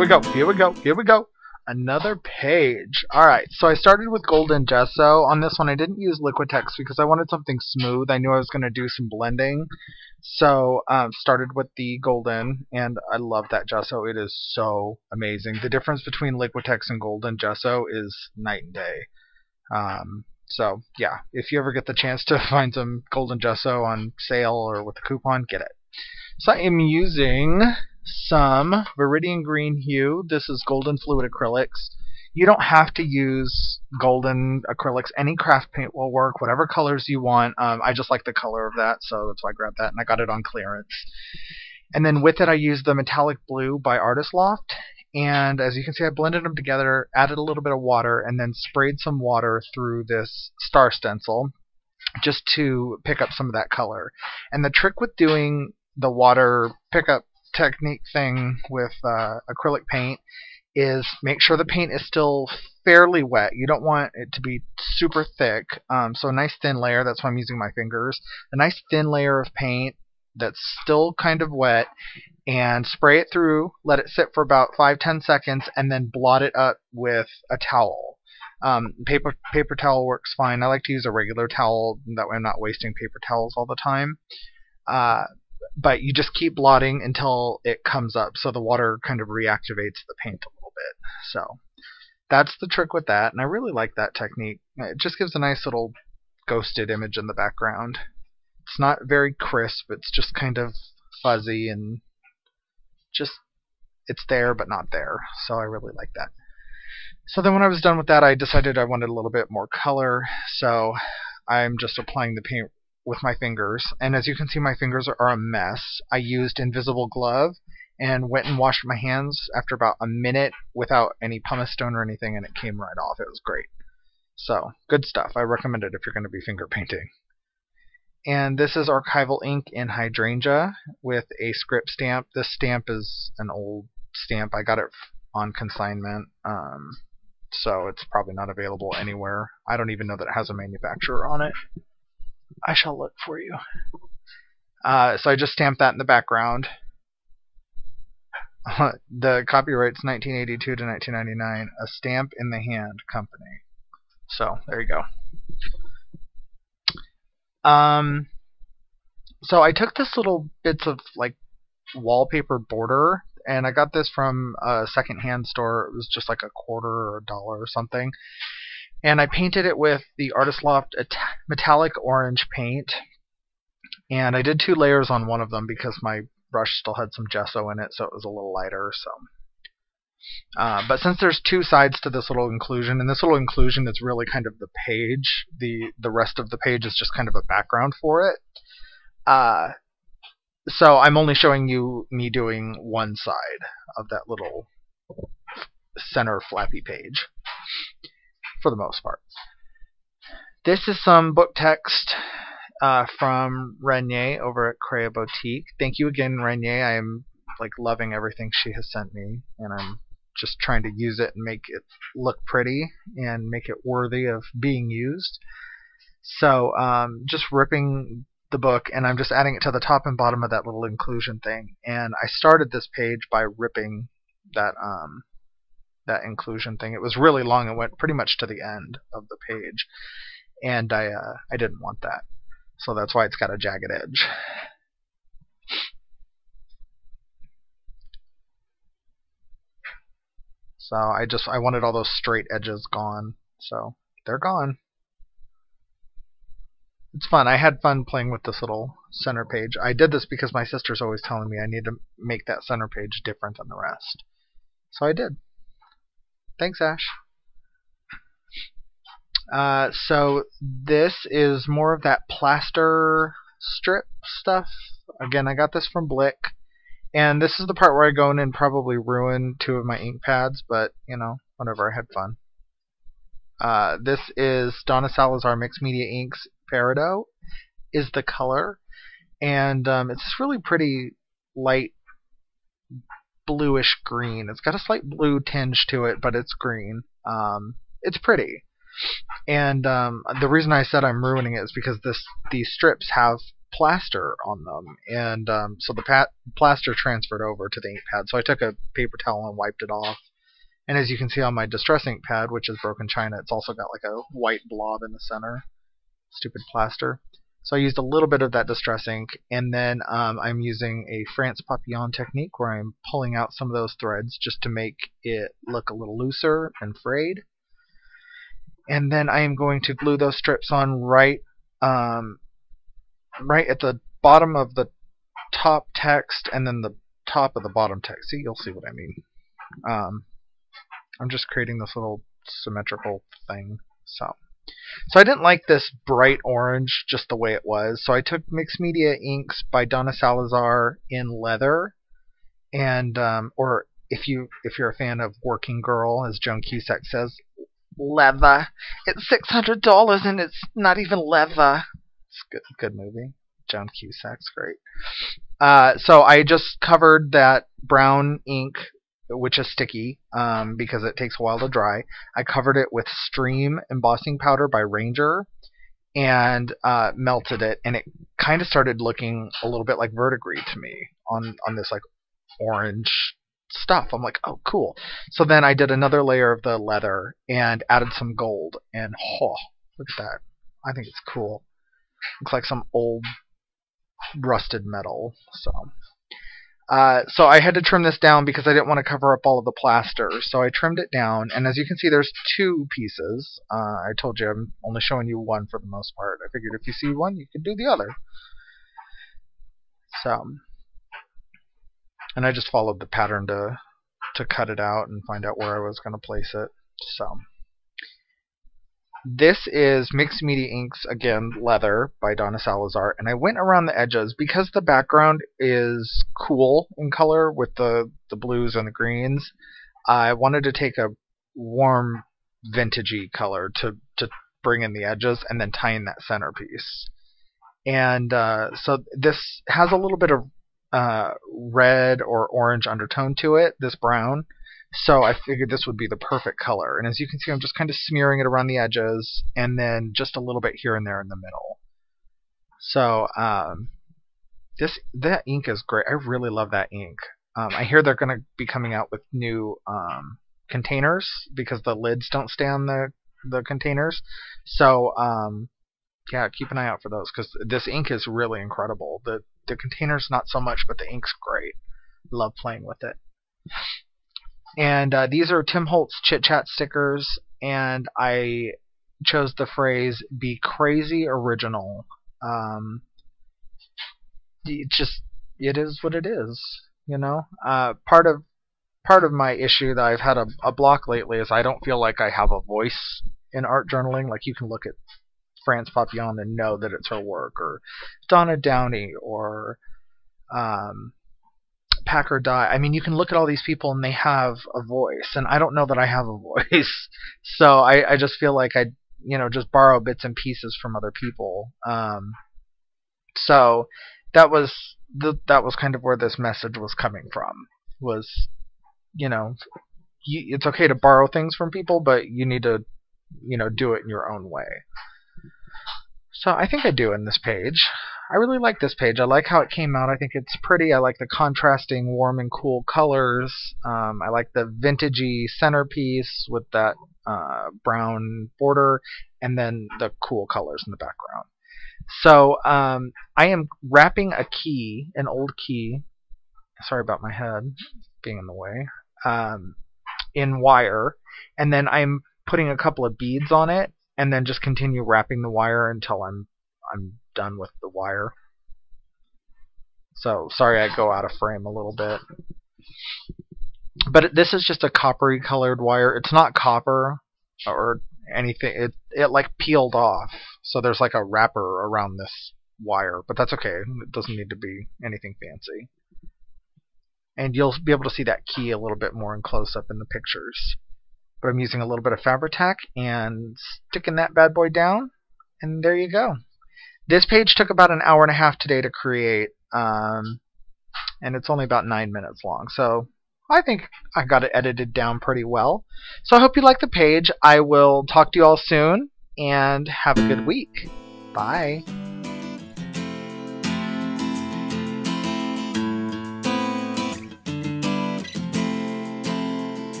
we go. Here we go. Here we go. Another page. Alright, so I started with Golden Gesso. On this one I didn't use Liquitex because I wanted something smooth. I knew I was going to do some blending. So started with the Golden, and I love that gesso. It is so amazing. The difference between Liquitex and Golden Gesso is night and day. So yeah, if you ever get the chance to find some Golden Gesso on sale or with a coupon, get it. So I am using some Viridian Green Hue. This is Golden Fluid Acrylics. You don't have to use golden acrylics. Any craft paint will work, whatever colors you want. I just like the color of that, so that's why I grabbed that, and I got it on clearance. And then with it I used the Metallic Blue by Artist Loft. And as you can see, I blended them together, added a little bit of water, and then sprayed some water through this star stencil just to pick up some of that color. And the trick with doing the water pickup technique thing with acrylic paint is make sure the paint is still fairly wet. You don't want it to be super thick. So a nice thin layer, that's why I'm using my fingers. A nice thin layer of paint that's still kind of wet, and spray it through, let it sit for about 5-10 seconds, and then blot it up with a towel. Paper towel works fine. I like to use a regular towel, that way I'm not wasting paper towels all the time. But you just keep blotting until it comes up, so the water kind of reactivates the paint a little bit. So that's the trick with that, and I really like that technique. It just gives a nice little ghosted image in the background. It's not very crisp, it's just kind of fuzzy and just, it's there but not there, so I really like that. So then when I was done with that, I decided I wanted a little bit more color, so I'm just applying the paint with my fingers, and as you can see, my fingers are a mess. I used Invisible Glove and went and washed my hands after about a minute without any pumice stone or anything, and it came right off. It was great. So good stuff. I recommend it if you're going to be finger painting. And this is Archival ink in Hydrangea with a script stamp. This stamp is an old stamp. I got it on consignment, so it's probably not available anywhere. I don't even know that it has a manufacturer on it. I shall look for you. So I just stamped that in the background. The copyright's 1982 to 1999. A Stamp in the Hand Company. So there you go. So I took this little bits of like wallpaper border, and I got this from a secondhand store. It was just like $0.25 or $1 or something. And I painted it with the Artist Loft Metallic Orange paint. And I did 2 layers on one of them because my brush still had some gesso in it, so it was a little lighter. So, but since there's 2 sides to this little inclusion, and this little inclusion is really kind of the page, the rest of the page is just kind of a background for it. So I'm only showing you me doing one side of that little center flappy page, for the most part. This is some book text from Renier over at Crea Boutique. Thank you again, Renier. I am like loving everything she has sent me, and I'm just trying to use it and make it look pretty and make it worthy of being used. So just ripping the book, and I'm just adding it to the top and bottom of that little inclusion thing. And I started this page by ripping that that inclusion thing. It was really long. It went pretty much to the end of the page, and I didn't want that, so that's why it's got a jagged edge. So I wanted all those straight edges gone, so they're gone. It's fun. I had fun playing with this little center page. I did this because my sister's always telling me I need to make that center page different than the rest, so I did. Thanks, Ash. So this is more of that plaster strip stuff. Again, I got this from Blick, and this is the part where I go in and probably ruin 2 of my ink pads, but you know, whatever, I had fun. This is Donna Salazar Mixed Media Inks Peridot is the color, and it's really pretty light bluish green. It's got a slight blue tinge to it, but it's green. It's pretty. And the reason I said I'm ruining it is because these strips have plaster on them, and so the plaster transferred over to the ink pad. So I took a paper towel and wiped it off. And as you can see on my Distress ink pad, which is broken china, it's also got like a white blob in the center. Stupid plaster. So I used a little bit of that Distress ink, and then I'm using a France Papillon technique where I'm pulling out some of those threads just to make it look a little looser and frayed. And then I am going to glue those strips on right at the bottom of the top text, and then the top of the bottom text. See, you'll see what I mean. I'm just creating this little symmetrical thing. So I didn't like this bright orange just the way it was. So I took Mixed Media Inks by Donna Salazar in leather, and or if you're a fan of Working Girl, as Joan Cusack says, leather. It's $600 and it's not even leather. It's a good movie. Joan Cusack's great. So I just covered that brown ink, which is sticky because it takes a while to dry. I covered it with Stream embossing powder by Ranger and melted it, and it kind of started looking a little bit like verdigris to me on this like orange stuff. I'm like, oh, cool. So then I did another layer of the leather and added some gold, and oh, look at that. I think it's cool. Looks like some old rusted metal. So I had to trim this down because I didn't want to cover up all of the plaster. So I trimmed it down, and as you can see, there's two pieces. I told you I'm only showing you one for the most part. I figured if you see one, you could do the other. So, and I just followed the pattern to cut it out and find out where I was going to place it. So this is Mixed Media Inks, again, leather by Donna Salazar, and I went around the edges because the background is cool in color with the blues and the greens. I wanted to take a warm vintagey color to bring in the edges and then tie in that centerpiece. And so this has a little bit of red or orange undertone to it, this brown. So I figured this would be the perfect color. And as you can see, I'm just kind of smearing it around the edges and then just a little bit here and there in the middle. So that ink is great. I really love that ink. I hear they're going to be coming out with new containers because the lids don't stay on the containers. So yeah, keep an eye out for those because this ink is really incredible. The containers not so much, but the ink's great. Love playing with it. And these are Tim Holtz Chit Chat stickers, and I chose the phrase "Be crazy original." It is what it is, you know. Part of my issue that I've had a block lately is I don't feel like I have a voice in art journaling. Like you can look at France Papillon and know that it's her work, or Donna Downey, or Packer Die. I mean, you can look at all these people and they have a voice, and I don't know that I have a voice. So I just feel like I, just borrow bits and pieces from other people. So that was kind of where this message was coming from. Was, it's okay to borrow things from people, but you need to, do it in your own way. So I think I do in this page. I really like this page. I like how it came out. I think it's pretty. I like the contrasting warm and cool colors. I like the vintagey centerpiece with that brown border, and then the cool colors in the background. So I am wrapping a key, an old key. Sorry about my head being in the way. In wire, and then I'm putting a couple of beads on it, and then just continue wrapping the wire until I'm done with the wire. So sorry I go out of frame a little bit. But this is just a coppery colored wire. It's not copper or anything. It like peeled off. So there's like a wrapper around this wire, but that's okay. It doesn't need to be anything fancy. And you'll be able to see that key a little bit more in close up in the pictures. But I'm using a little bit of Fabri-Tac and sticking that bad boy down, and there you go. This page took about an hour and a half today to create, and it's only about 9 minutes long. So I think I got it edited down pretty well. So I hope you like the page. I will talk to you all soon, and have a good week. Bye.